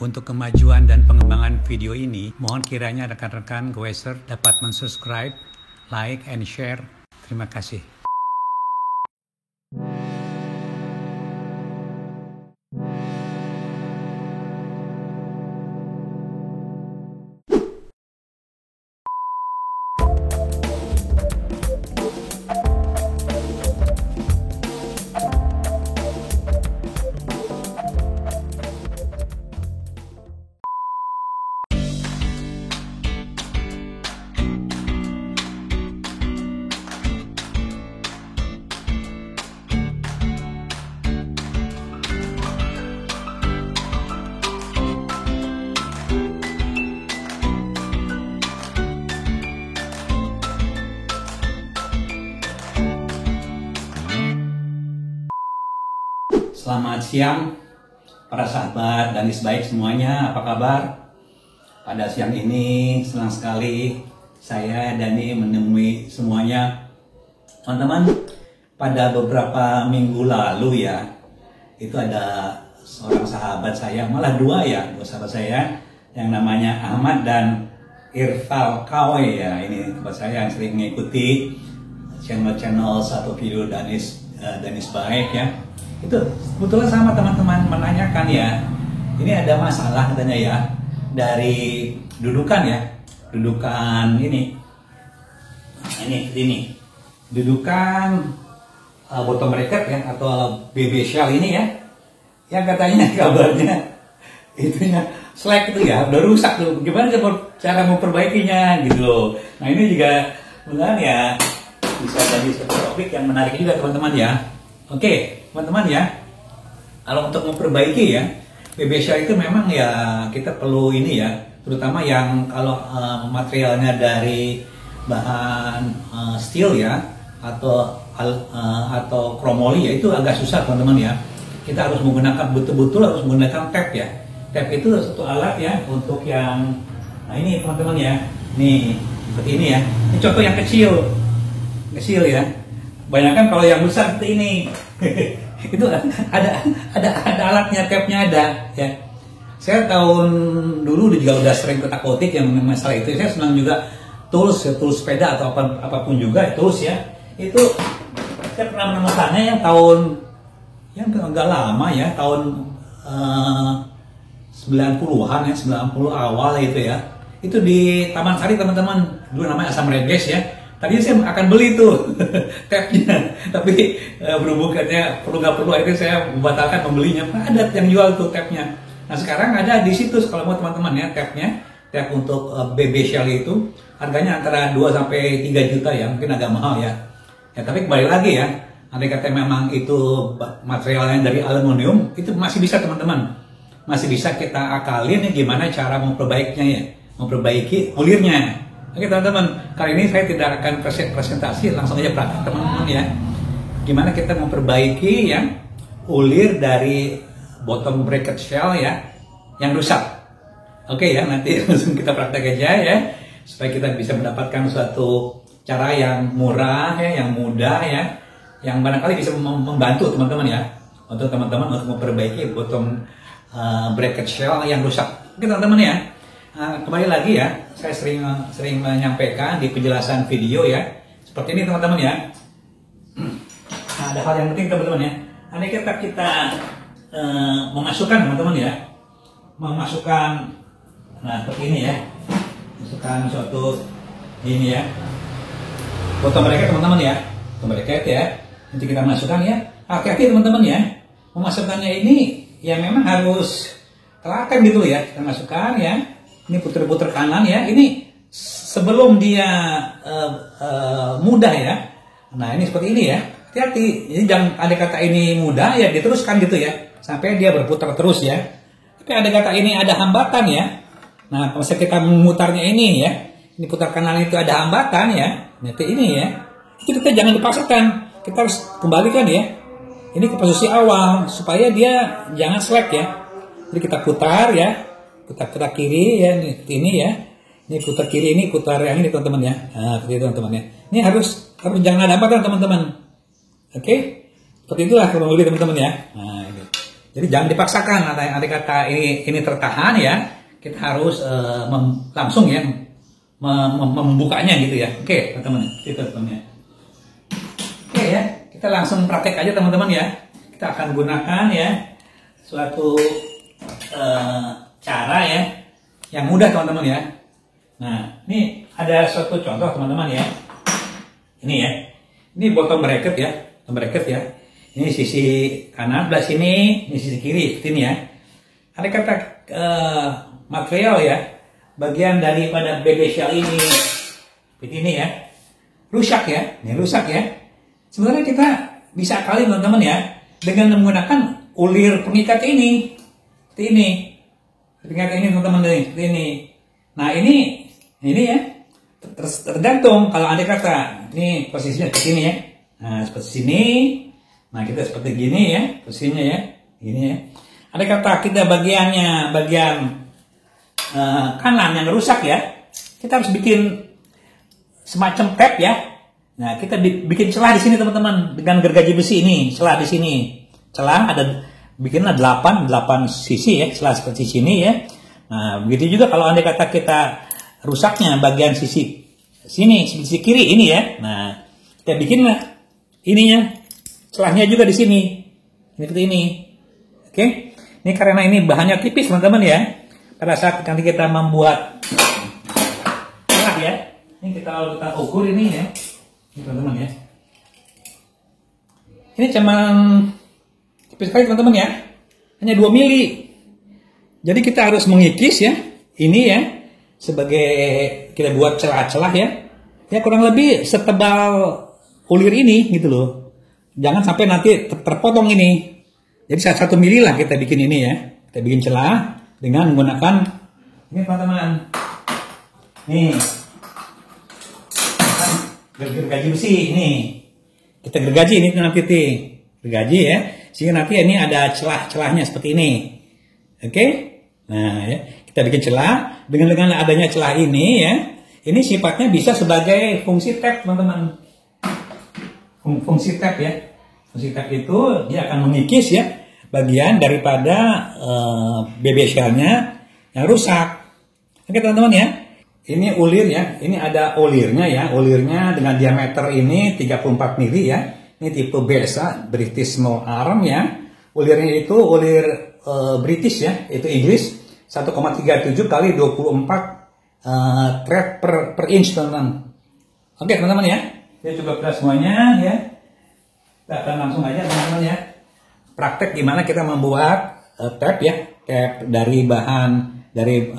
Untuk kemajuan dan pengembangan video ini, mohon kiranya rekan-rekan Goeser dapat mensubscribe, like, and share. Terima kasih. Selamat siang para sahabat Danis Baik semuanya, apa kabar? Pada siang ini senang sekali saya Dani menemui semuanya. Teman-teman, pada beberapa minggu lalu ya, itu ada seorang sahabat saya, malah dua sahabat saya yang namanya Ahmad dan Irfal Kawe ya. Ini tempat saya yang sering mengikuti channel satu video Danis Baik ya. Itu kebetulan sama teman-teman menanyakan ya, ini ada masalah katanya ya dari dudukan ini dudukan bottom bracket ya atau BB shell ini ya, yang katanya kabarnya itunya slack itu ya udah rusak tuh, gimana cara memperbaikinya gitu loh. Nah ini juga benar ya, bisa jadi satu topik yang menarik juga teman-teman ya. Oke, teman-teman ya, kalau untuk memperbaiki ya, BB shell itu memang ya kita perlu ini ya, terutama yang kalau materialnya dari bahan steel ya, atau kromoli ya, itu agak susah teman-teman ya. Kita harus menggunakan betul-betul harus menggunakan tap ya. Tap itu satu alat ya untuk yang, nah ini teman-teman ya, nih seperti ini ya. Ini contoh yang kecil ya. Bayangkan kalau yang besar seperti ini, itu ada alatnya, tapnya ada ya. Saya tahun dulu juga udah sering ketak-ketik yang masalah itu. Saya senang juga tools sepeda atau apapun juga tools ya. Itu saya pernah menemukannya yang tahun yang agak lama ya, tahun 90-an ya, 90 awal itu ya. Itu di Taman Sari teman-teman, dulu namanya Asam Reges ya. Tadi saya akan beli tuh tapnya, tapi berhubung katanya perlu nggak perlu, akhirnya saya membatalkan membelinya. Ada yang jual tuh tapnya. Nah sekarang ada di situs kalau mau teman-teman ya, tapnya, tap untuk BB shell itu harganya antara 2 sampai 3 juta ya, mungkin agak mahal ya. Ya tapi kembali lagi ya, andai kata memang itu materialnya dari aluminium, itu masih bisa teman-teman, masih bisa kita akalin ya, gimana cara memperbaikinya ya, memperbaiki ulirnya. Oke teman-teman, kali ini saya tidak akan presentasi, langsung aja praktek teman-teman ya. Gimana kita memperbaiki ya ulir dari bottom bracket shell ya yang rusak. Oke ya, nanti langsung kita praktek aja ya, supaya kita bisa mendapatkan suatu cara yang murah ya, yang mudah ya, yang barangkali bisa membantu teman-teman ya, untuk teman-teman untuk memperbaiki bottom bracket shell yang rusak. Oke teman-teman ya. Kembali lagi ya, saya sering menyampaikan di penjelasan video ya, seperti ini teman-teman ya. Ada hal yang penting teman-teman ya. Andai kata kita memasukkan teman-teman ya, nah seperti ini ya, masukkan suatu ini ya, bottom bracket teman-teman ya, bottom bracket ya. Nanti kita masukkan ya. Hati-hati teman-teman ya, memasukkannya ini ya memang harus telaten gitu ya. Kita masukkan ya. Ini putar-putar kanan ya, ini sebelum dia mudah ya. Nah ini seperti ini ya, hati-hati. Jadi jangan ada kata ini mudah ya diteruskan gitu ya, sampai dia berputar terus ya. Tapi ada kata ini ada hambatan ya. Nah kalau kita memutarnya ini ya, ini putar kanan itu ada hambatan ya. Nanti ini ya, itu kita jangan dipaksakan, kita harus kembalikan ya. Ini ke posisi awal supaya dia jangan slack ya. Jadi kita putar ya. Putar kiri ya, ini ya, ini putar kiri, ini putar yang ini teman-teman ya. Nah seperti itu teman-teman ya. Ini harus jangan ada hambatan teman-teman. Oke, seperti itulah kurang lebih teman-teman ya. Nah Jadi jangan dipaksakan. Andai kata ini tertahan ya, kita harus langsung ya membukanya gitu ya. Oke, teman-teman, itu teman-teman. Oke ya, kita langsung praktek aja teman-teman ya. Kita akan gunakan ya suatu cara ya yang mudah teman-teman ya. Nah, ini ada suatu contoh teman-teman ya. Ini ya, ini bottom bracket ya, bottom bracket ya. Ini sisi kanan belah sini, ini sisi kiri, seperti ini ya. Ada kata material ya, bagian daripada BB shell ini, seperti ini ya, rusak ya, ini rusak ya. Sebenarnya kita bisa kali teman-teman ya, dengan menggunakan ulir pengikat ini, seperti ini, pengikat ini teman-teman seperti ini. Nah ini ya, tergantung kalau ada kata, ini posisinya seperti ini ya, nah seperti sini, nah kita seperti gini ya, posisinya ya, gini ya. Ada kata kita bagian kanan yang rusak ya, kita harus bikin semacam tab ya. Nah kita bikin celah di sini teman-teman dengan gergaji besi ini, celah di sini, celah ada bikinlah 8 sisi ya, celah seperti sini ya. Nah begitu juga kalau andai kata kita rusaknya bagian sisi sini, sisi kiri ini ya. Nah kita bikinlah ininya, celahnya juga di sini, seperti ini. Oke, ini karena ini bahannya tipis teman-teman ya. Pada saat nanti kita membuat celah ya, ini kita ukur ini ya, teman-teman ya. Ini cuman tipis sekali teman-teman ya, hanya 2 mili. Jadi kita harus mengikis ya, ini ya, sebagai kita buat celah-celah ya, ya kurang lebih setebal ulir ini gitu loh. Jangan sampai nanti terpotong ini. Jadi 1 mili lah kita bikin ini ya, kita bikin celah dengan menggunakan ini teman-teman. Nih, gergaji besi ini. Kita gergaji ini nanti gergaji ya, sehingga nanti ini ada celah-celahnya seperti ini. Oke? Nah, ya, kita bikin celah dengan adanya celah ini ya. Ini sifatnya bisa sebagai fungsi tab, teman-teman. Fungsi tab ya. Fungsi tab itu dia akan mengikis ya bagian daripada BB shell-nya yang rusak. Oke, teman-teman ya. Ini ulir ya. Ini ada ulirnya ya. Ulirnya dengan diameter ini 34 mili ya. Ini tipe biasa, British small arm ya. Ulirnya itu ulir British ya, itu Inggris, 1,37 kali 24 thread per inch teman-teman. Oke teman-teman ya, kita coba kelas semuanya ya. Kita akan langsung aja teman-teman ya, praktek gimana kita membuat tab ya, tab dari bahan dari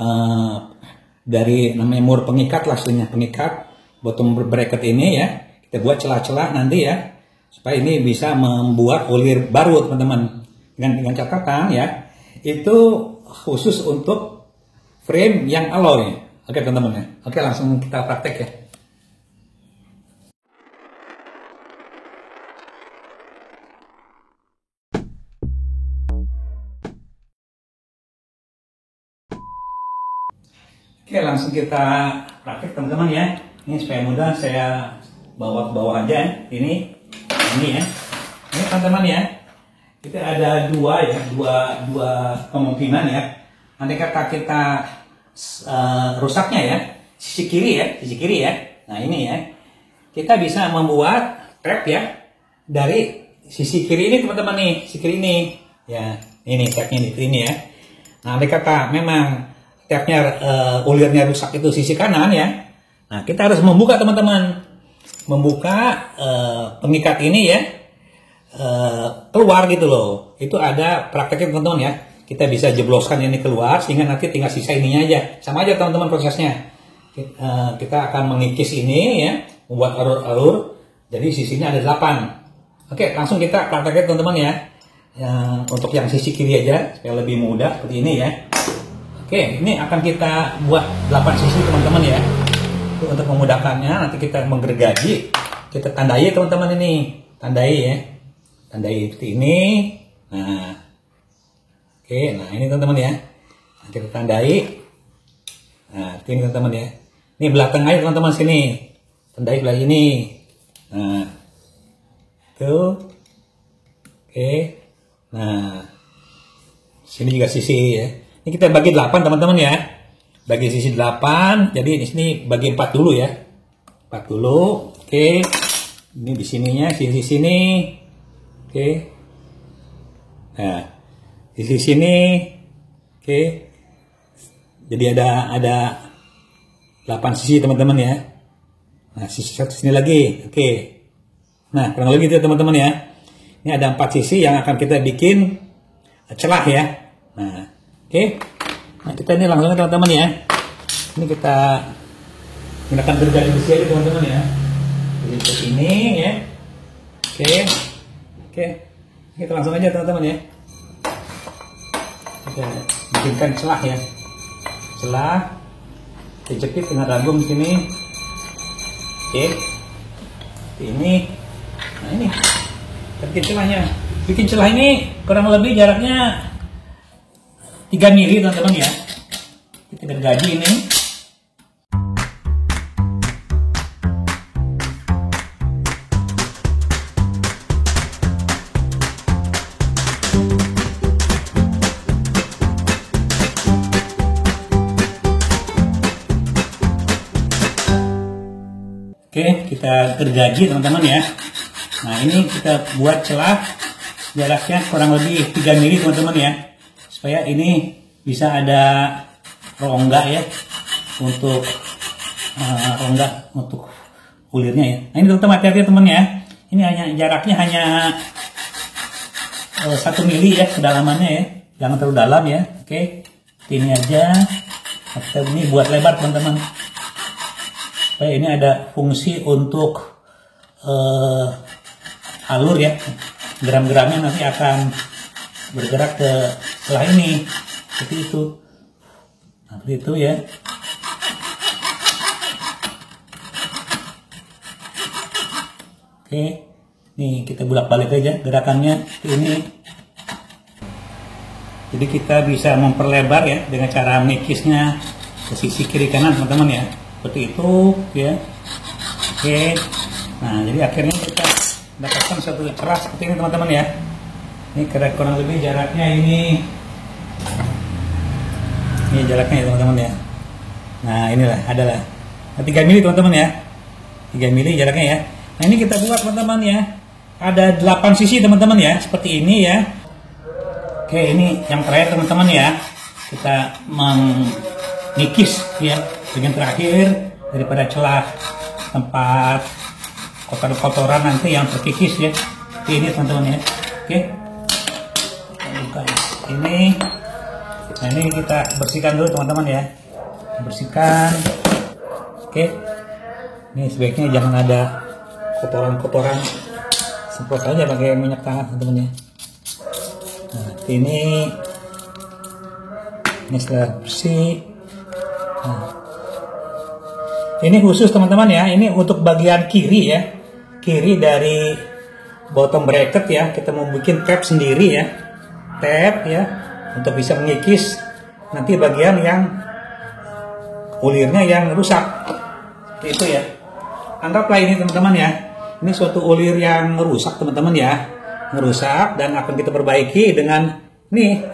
namanya mur pengikat lah, pengikat bottom bracket ini ya. Kita buat celah-celah nanti ya, supaya ini bisa membuat ulir baru teman-teman. Dengan catatan ya, itu khusus untuk frame yang alloy. Oke teman-teman ya. Oke, langsung kita praktek ya. Oke, langsung kita praktek teman-teman ya. Ini supaya mudah saya bawa ke bawah aja ya. Ini ya. Ini teman-teman ya. Kita ada dua kemungkinan ya. Nanti kata kita rusaknya ya, sisi kiri ya. Nah ini ya, kita bisa membuat tab ya dari sisi kiri ini teman-teman nih, sisi kiri ini ya. Ini tabnya ini ya. Nah nanti kata memang tabnya ulirnya rusak itu sisi kanan ya. Nah kita harus membuka teman-teman, membuka pengikat ini ya. Keluar gitu loh. Itu ada prakteknya teman-teman ya. Kita bisa jebloskan ini keluar sehingga nanti tinggal sisa ininya aja. Sama aja teman-teman prosesnya. Kita akan mengikis ini ya, membuat alur-alur. Jadi sisinya ada 8. Oke, langsung kita prakteknya teman-teman ya. Untuk yang sisi kiri aja supaya lebih mudah seperti ini ya. Oke, ini akan kita buat 8 sisi teman-teman ya. Untuk memudahkannya nanti kita menggergaji. Kita tandai teman-teman ini. Tandai ya. Tandai seperti ini. Nah, oke, nah ini teman-teman ya. Nah, kita tandai. Nah, ini teman-teman ya. Ini belakang aja teman-teman sini. Tandai belah ini. Nah, tuh. Oke. Nah, Sini juga sisi ya. Ini kita bagi 8 teman-teman ya. Bagi sisi 8. Jadi di sini bagi 4 dulu ya. 4 dulu. Oke. Ini di sininya sisi sini. Oke. Nah, sisi sini. Oke. Jadi ada 8 sisi teman-teman ya. Nah, sisi sini lagi. Oke. Nah, kurang lebih gitu teman-teman ya. Ini ada 4 sisi yang akan kita bikin celah ya. Nah, oke. Nah, kita ini langsung teman-teman ya. Ini kita gunakan gergaji besi aja teman-teman ya. Jadi seperti ini ya. Oke. Oke. Kita langsung aja teman-teman ya. Kita bikinkan celah ya. Celah. Dijepit dengan ragum sini. Oke. Ini. Nah, ini. Bikin celahnya. Bikin celah ini kurang lebih jaraknya 3 mili teman-teman ya. Kita gergaji ini. Oke, kita gergaji teman-teman ya. Nah, ini kita buat celah jaraknya kurang lebih 3 mili teman-teman ya. Supaya ini bisa ada rongga ya untuk rongga untuk ulirnya ya. Nah, ini teman-teman hati-hati teman ya. Ini hanya jaraknya hanya 1 mili ya kedalamannya ya. Jangan terlalu dalam ya. Oke. Ini aja. Kita ini buat lebar teman-teman. Supaya ini ada fungsi untuk alur ya. Geram-geramnya nanti akan bergerak ke celah ini. Seperti itu. Nah, seperti itu ya. Oke. Nih kita bolak-balik aja gerakannya seperti ini. Jadi kita bisa memperlebar ya dengan cara mengikisnya ke sisi kiri kanan teman-teman ya. Seperti itu ya. Oke. Nah, jadi akhirnya kita dapatkan satu celah seperti ini teman-teman ya. Ini kurang lebih jaraknya ini jaraknya ya teman-teman ya. Nah, inilah adalah 3 mili teman-teman ya. 3 mili jaraknya ya. Nah, ini kita buat teman-teman ya. Ada 8 sisi teman-teman ya, seperti ini ya. Oke, ini yang terakhir teman-teman ya. Kita mengikis ya, bagian terakhir daripada celah tempat kotoran nanti yang terkikis ya. Ini teman-teman ya. Oke. Kita buka ini. Nah, ini kita bersihkan dulu teman-teman ya. Bersihkan. Oke. Ini sebaiknya jangan ada kotoran-kotoran. Semprot saja pakai minyak tangan teman-teman ya. Nah, ini setelah bersih. Nah, ini khusus teman-teman ya. Ini untuk bagian kiri ya. Kiri dari bottom bracket ya. Kita mau bikin tab sendiri ya. Tab ya. Untuk bisa mengikis nanti bagian yang ulirnya yang rusak. Seperti itu ya. Anggaplah ini teman-teman ya. Ini suatu ulir yang rusak teman-teman ya. Ngerusak dan akan kita perbaiki dengan nih.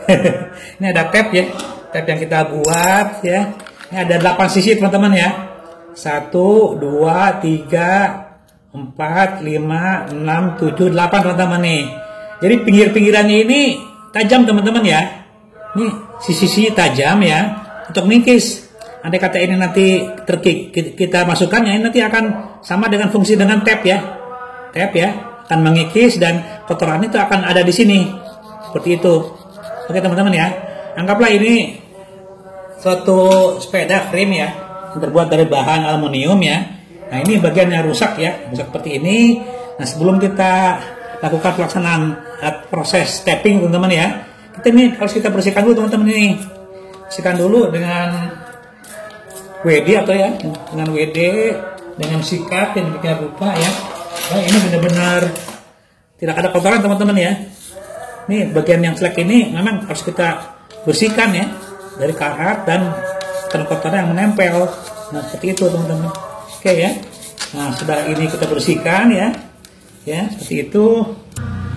Ini ada tab ya. Tab yang kita buat ya. Ini ada 8 sisi teman-teman ya. 1, 2, 3, 4, 5, 6, 7, 8 teman-teman nih. Jadi pinggir-pinggirannya ini tajam teman-teman ya. Ini sisi-sisi tajam ya untuk mengikis. Andai kata ini nanti kita masukkan ya, ini nanti akan sama dengan fungsi dengan tab ya. Tab ya akan mengikis dan kotoran itu akan ada di sini. Seperti itu. Oke teman-teman ya. Anggaplah ini suatu sepeda frame ya, yang terbuat dari bahan aluminium ya. Nah, ini bagian yang rusak ya, rusak seperti ini. Nah, sebelum kita lakukan pelaksanaan proses tapping teman-teman ya, ini harus kita bersihkan dulu teman-teman ini. Bersihkan dulu dengan WD atau ya, dengan WD, dengan sikat yang demikian rupa ya. Nah, ini benar-benar tidak ada kotoran teman-teman ya. Ini bagian yang selek ini memang harus kita bersihkan ya dari karat dan kotoran yang menempel. Nah, seperti itu teman-teman. Oke ya. Nah, sudah ini kita bersihkan ya. Ya, seperti itu.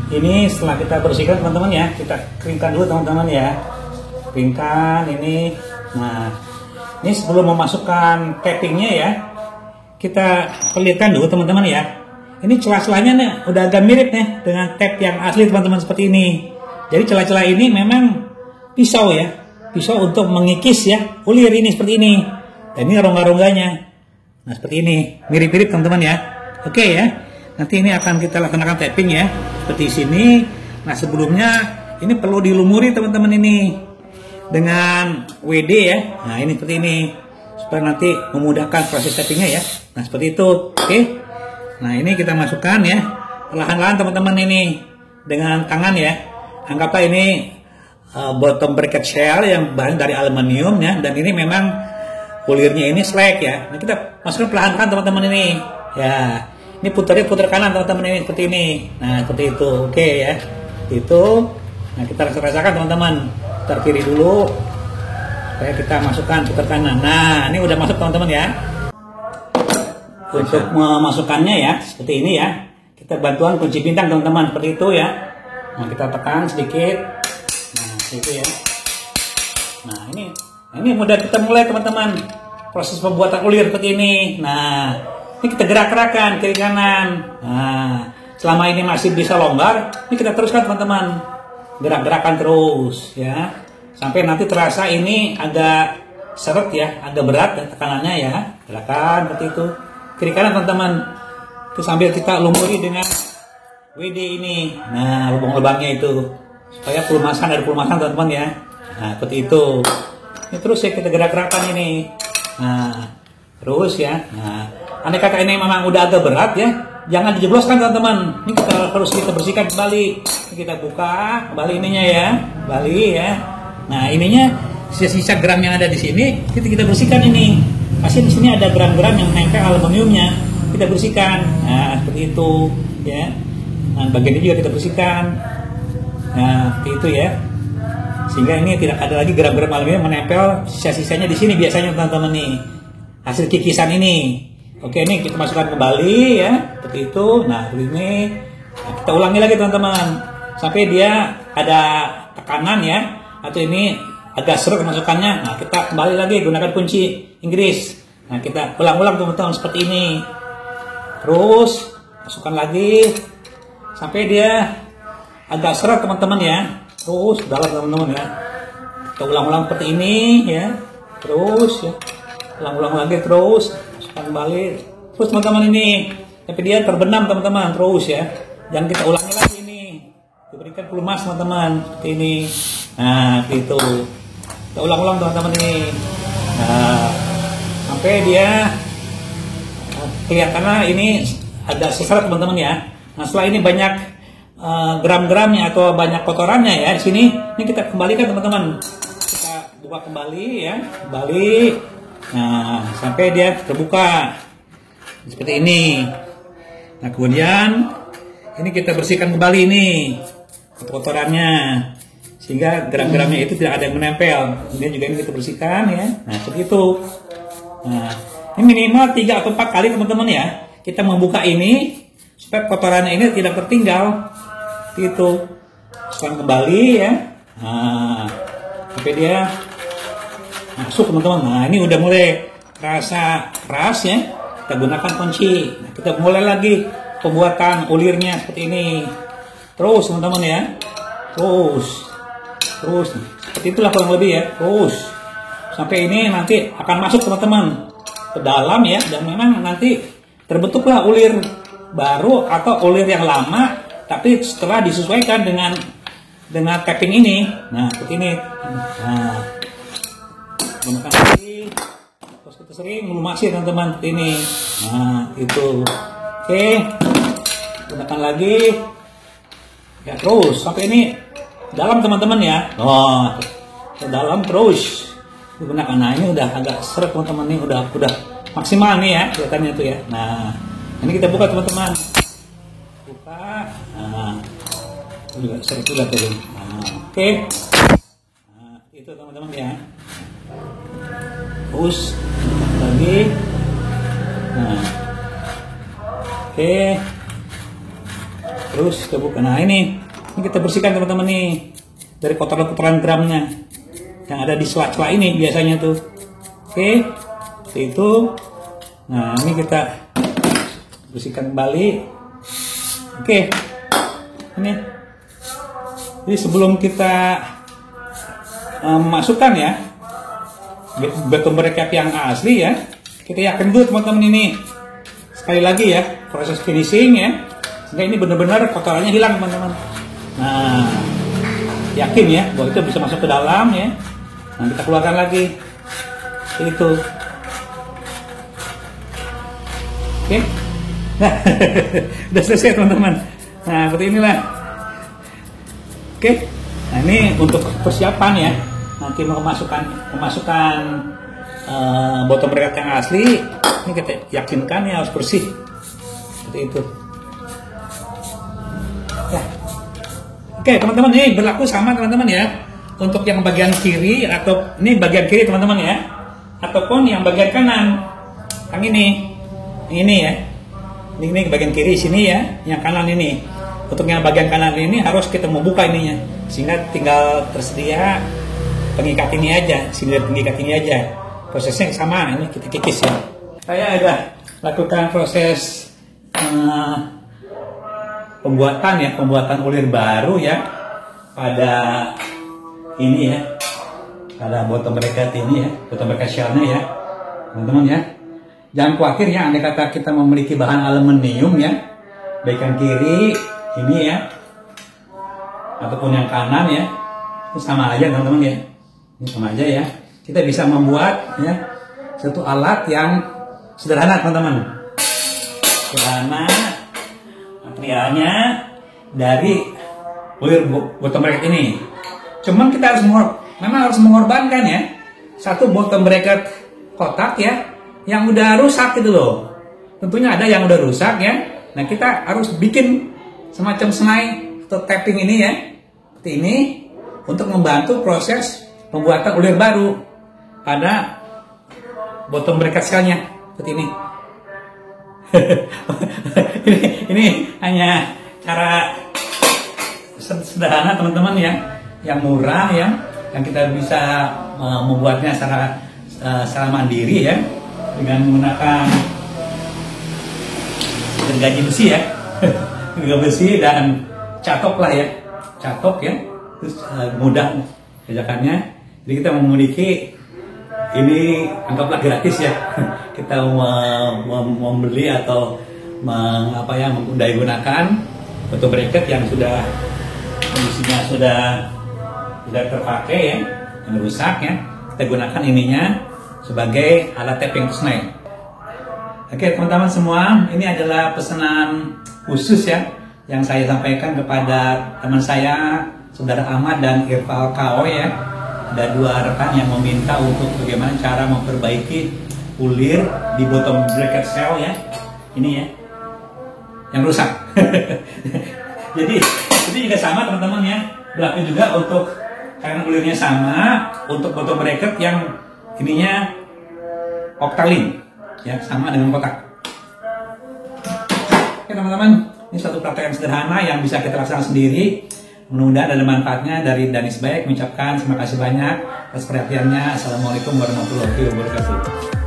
Ini setelah kita bersihkan teman-teman ya, kita keringkan dulu teman-teman ya. keringkan ini. Nah, ini sebelum memasukkan tappingnya ya, kita perlihatkan dulu teman-teman ya. Ini celah-celahnya nih udah agak mirip nih dengan tap yang asli teman-teman, seperti ini. Jadi celah-celah ini memang pisau ya, pisau untuk mengikis ya ulir ini seperti ini. Dan ini rongga-rongganya. Nah seperti ini, mirip-mirip teman-teman ya. Oke ya, nanti ini akan kita laksanakan tapping ya, seperti sini. Nah sebelumnya ini perlu dilumuri teman-teman ini dengan WD ya. Nah ini seperti ini, supaya nanti memudahkan proses tappingnya ya. Nah seperti itu, oke. Nah ini kita masukkan ya, perlahan-lahan teman-teman ini dengan tangan ya. Anggaplah ini bottom bracket shell yang bahan dari aluminium ya, dan ini memang ulirnya ini slag ya. Nah kita masukkan perlahan-lahan teman-teman ini ya. Ini putar kanan teman-teman ini seperti ini. Nah seperti itu, oke ya. Itu. Nah kita rasakan teman-teman. Putar kiri dulu supaya kita masukkan putar kanan. Nah ini udah masuk teman-teman ya. Untuk memasukkannya ya seperti ini ya, kita bantuan kunci bintang teman-teman, seperti itu ya. Nah kita tekan sedikit. Nah itu ya. Nah ini mudah kita mulai teman-teman, proses pembuatan ulir seperti ini. Nah ini kita gerak-gerakan kiri kanan. Nah selama ini masih bisa longgar, ini kita teruskan teman-teman, gerak-gerakan terus ya, sampai nanti terasa ini agak seret ya, agak berat ya tekanannya ya. Gerakan seperti itu kiri kanan teman-teman. Itu sambil kita lumuri dengan WD ini. Nah lubang-lubangnya itu supaya ada pelumasan teman-teman ya. Nah seperti itu. Ini terus ya kita gerak-gerakan ini. Nah terus ya. Nah andai kata ini memang udah agak berat ya, jangan dijebloskan teman-teman. Ini harus kita bersihkan kembali. Ini kita buka kembali ininya ya, kembali ya. Nah ininya sisa-sisa gram yang ada di sini kita bersihkan ini. Pasti di sini ada gram-gram yang menempel aluminiumnya, kita bersihkan. Nah seperti itu ya. Nah bagian ini juga kita bersihkan. Nah seperti itu ya. Sehingga ini tidak ada lagi gram-gram aluminium menempel sisa-sisanya di sini biasanya teman-teman nih. Hasil kikisan ini. Oke, ini kita masukkan kembali ya, seperti itu. Nah ini nah, kita ulangi lagi teman-teman sampai dia ada tekanan ya, atau ini agak seret masukannya. Nah kita kembali lagi gunakan kunci Inggris. Nah kita ulang-ulang teman-teman seperti ini. Terus masukkan lagi sampai dia agak seret teman-teman ya. Terus dalam teman-teman ya. Kita ulang-ulang seperti ini ya. Terus ya. Ulang-ulang lagi terus. Masukkan kembali. Terus teman-teman ini. Tapi dia terbenam teman-teman terus ya. Jangan kita ulangi lagi ini. Diberikan pelumas teman-teman seperti ini. Nah gitu. Kita ulang-ulang teman-teman ini. Nah sampai dia kelihatannya ini agak seseret teman-teman ya. Nah setelah ini banyak gram-gramnya atau banyak kotorannya ya di sini, ini kita kembalikan teman-teman. Kita buka kembali ya, kembali. Nah sampai dia terbuka seperti ini. Nah kemudian ini kita bersihkan kembali ini kotorannya, sehingga gram-gramnya itu tidak ada yang menempel. Kemudian juga ini kita bersihkan ya. Nah seperti itu. Nah ini minimal 3 atau 4 kali teman-teman ya. Kita membuka ini supaya kotorannya ini tidak tertinggal. Itu sekarang kembali ya. Nah sampai dia masuk teman-teman. Nah ini udah mulai rasa keras ya. Kita gunakan kunci. Nah, kita mulai lagi pembuatan ulirnya seperti ini. Terus teman-teman ya. Terus seperti itulah kurang lebih ya. Terus sampai ini nanti akan masuk teman-teman ke dalam ya, dan memang nanti terbentuklah ulir baru atau ulir yang lama, tapi setelah disesuaikan dengan tapping ini. Nah seperti ini. Nah gunakan lagi, terus kita sering melumasi teman-teman seperti ini. Nah itu oke, gunakan lagi ya, terus sampai ini dalam teman-teman ya. Oh ke dalam terus digunakan. Nah ini udah agak seret teman-teman, ini udah maksimal nih ya kelihatannya tuh ya. Nah ini kita buka teman-teman, buka. Nah juga seret juga tuh. Nah, oke. Nah itu teman-teman ya. Terus lagi. Nah oke. Terus kita buka. Nah ini kita bersihkan teman-teman nih dari kotoran-kotoran gramnya. yang ada di sela-sela ini biasanya tuh. Oke, seperti itu. Nah, ini kita bersihkan kembali. Oke, ini. Jadi sebelum kita masukkan ya bottom bracket yang asli ya, kita yakin dulu teman-teman ini. Sekali lagi ya, proses finishing ya, sehingga ini benar-benar kotorannya hilang teman-teman. Nah, yakin ya bahwa itu bisa masuk ke dalam ya. Nah, kita keluarkan lagi itu. Oke, nah udah selesai teman-teman. Nah, seperti inilah. Oke, nah ini untuk persiapan ya. Nanti mau memasukkan bottom bracket yang asli. Ini kita yakinkan ya harus bersih seperti itu. Ya. Oke teman-teman, ini berlaku sama teman-teman ya. Untuk yang bagian kiri atau ini bagian kiri teman-teman ya, ataupun yang bagian kanan. Yang ini ya. Ini bagian kiri sini ya, yang kanan ini. Untuk yang bagian kanan ini harus kita membuka ininya, sehingga tinggal tersedia pengikat ini aja, silir pengikat ini aja. Prosesnya sama, ini kita kikis ya. Saya ada lakukan proses pembuatan ulir baru ya pada ini ya, pada bottom bracket ini ya, bottom bracket shellnya ya, teman-teman ya. Jangan khawatir ya, andai kata kita memiliki bahan aluminium ya, baik yang kiri ini ya, ataupun yang kanan ya, itu sama aja teman-teman ya, ini sama aja ya. Kita bisa membuat ya satu alat yang sederhana teman-teman, sederhana, materialnya dari ulir bottom bracket ini. Cuman kita memang harus mengorbankan ya satu bottom bracket kotak ya yang udah rusak gitu loh. Tentunya ada yang udah rusak ya. Nah, kita harus bikin semacam senai atau tapping ini ya, seperti ini, untuk membantu proses pembuatan ulir baru pada bottom bracket shellnya seperti ini. ini hanya cara sederhana teman-teman ya, yang murah ya, yang kita bisa membuatnya secara mandiri ya, dengan menggunakan gergaji besi ya, gergaji besi dan catok lah ya, catok ya, terus mudah kerjakannya. Jadi kita memiliki ini anggaplah gratis ya, kita membeli atau udah gunakan bottom bracket yang sudah kondisinya sudah terpakai ya, yang rusak ya, kita gunakan ininya sebagai alat tapping snake. Oke teman-teman semua, ini adalah pesanan khusus ya yang saya sampaikan kepada teman saya, saudara Ahmad dan Irfal Kao ya. Ada dua rekan yang meminta untuk bagaimana cara memperbaiki ulir di bottom bracket shell ya, ini ya, yang rusak. jadi juga sama teman-teman ya, berlaku juga untuk karena ulirnya sama untuk bottom bracket yang ininya Octalin ya, sama dengan kotak. Oke teman-teman, ini satu praktek yang sederhana yang bisa kita laksanakan sendiri. Mudah-mudahan ada manfaatnya. Dari Danis Baik mengucapkan terima kasih banyak atas perhatiannya. Assalamualaikum warahmatullahi wabarakatuh.